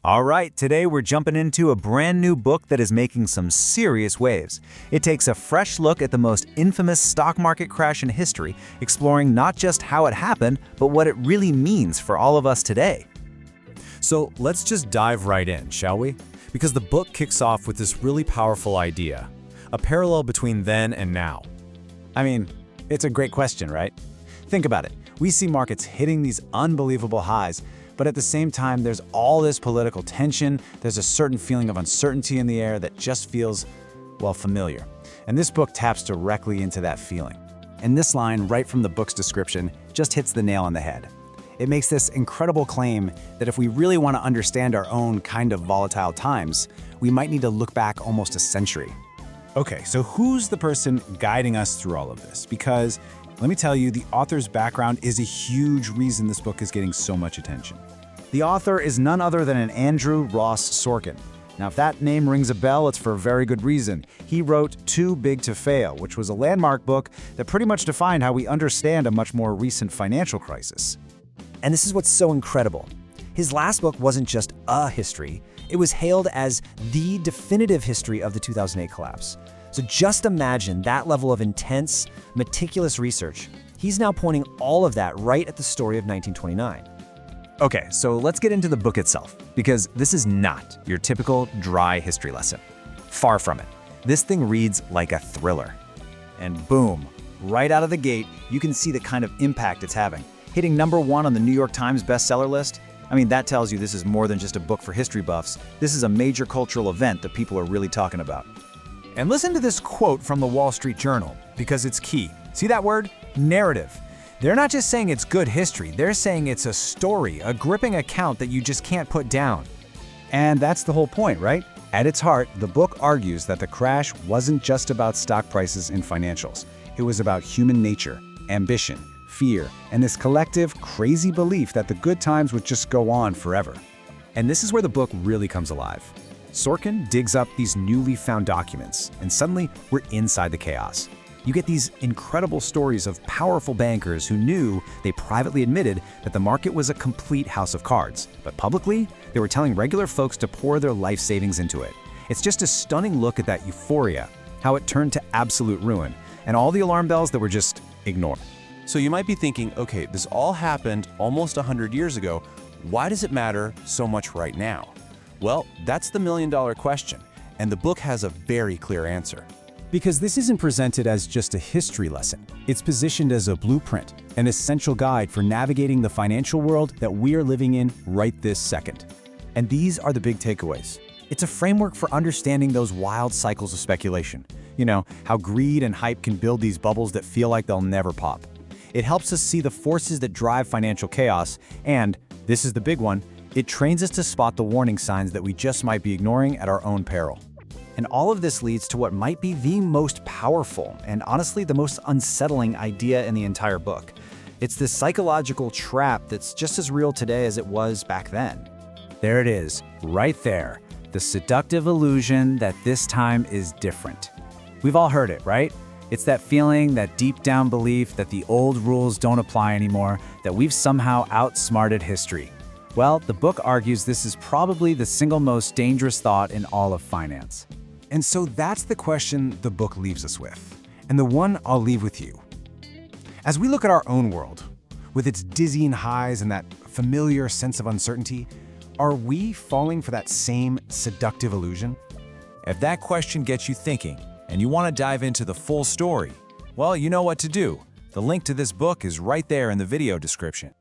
All right, today we're jumping into a brand new book that is making some serious waves. It takes a fresh look at the most infamous stock market crash in history, exploring not just how it happened, but what it really means for all of us today. So let's just dive right in, shall we? Because the book kicks off with this really powerful idea, a parallel between then and now. I mean, it's a great question, right? Think about it. We see markets hitting these unbelievable highs, but at the same time, there's all this political tension, there's a certain feeling of uncertainty in the air that just feels, well, familiar. And this book taps directly into that feeling. And this line, right from the book's description, just hits the nail on the head. It makes this incredible claim that if we really want to understand our own kind of volatile times, we might need to look back almost a century. Okay, so who's the person guiding us through all of this? Because let me tell you, the author's background is a huge reason this book is getting so much attention. The author is none other than an Andrew Ross Sorkin. Now, if that name rings a bell, it's for a very good reason. He wrote Too Big to Fail, which was a landmark book that pretty much defined how we understand a much more recent financial crisis. And this is what's so incredible. His last book wasn't just a history, it was hailed as the definitive history of the 2008 collapse. So just imagine that level of intense, meticulous research. He's now pointing all of that right at the story of 1929. Okay, so let's get into the book itself, because this is not your typical dry history lesson. Far from it. This thing reads like a thriller. And boom, right out of the gate, you can see the kind of impact it's having. Hitting #1 on the New York Times bestseller list, I mean, that tells you this is more than just a book for history buffs. This is a major cultural event that people are really talking about. And listen to this quote from the Wall Street Journal, because it's key. See that word? Narrative. They're not just saying it's good history, they're saying it's a story, a gripping account that you just can't put down. And that's the whole point, right? At its heart, the book argues that the crash wasn't just about stock prices and financials. It was about human nature, ambition, fear, and this collective, crazy belief that the good times would just go on forever. And this is where the book really comes alive. Sorkin digs up these newly found documents, and suddenly we're inside the chaos. You get these incredible stories of powerful bankers who knew, they privately admitted, that the market was a complete house of cards. But publicly, they were telling regular folks to pour their life savings into it. It's just a stunning look at that euphoria, how it turned to absolute ruin, and all the alarm bells that were just ignored. So you might be thinking, okay, this all happened almost 100 years ago. Why does it matter so much right now? Well, that's the million-dollar question, and the book has a very clear answer. Because this isn't presented as just a history lesson. It's positioned as a blueprint, an essential guide for navigating the financial world that we are living in right this second. And these are the big takeaways. It's a framework for understanding those wild cycles of speculation. You know, how greed and hype can build these bubbles that feel like they'll never pop. It helps us see the forces that drive financial chaos, and, this is the big one, it trains us to spot the warning signs that we just might be ignoring at our own peril. And all of this leads to what might be the most powerful and honestly the most unsettling idea in the entire book. It's this psychological trap that's just as real today as it was back then. There it is, right there. The seductive illusion that this time is different. We've all heard it, right? It's that feeling, that deep down belief that the old rules don't apply anymore, that we've somehow outsmarted history. Well, the book argues this is probably the single most dangerous thought in all of finance. And so that's the question the book leaves us with, and the one I'll leave with you. As we look at our own world, with its dizzying highs and that familiar sense of uncertainty, are we falling for that same seductive illusion? If that question gets you thinking, and you want to dive into the full story, well, you know what to do. The link to this book is right there in the video description.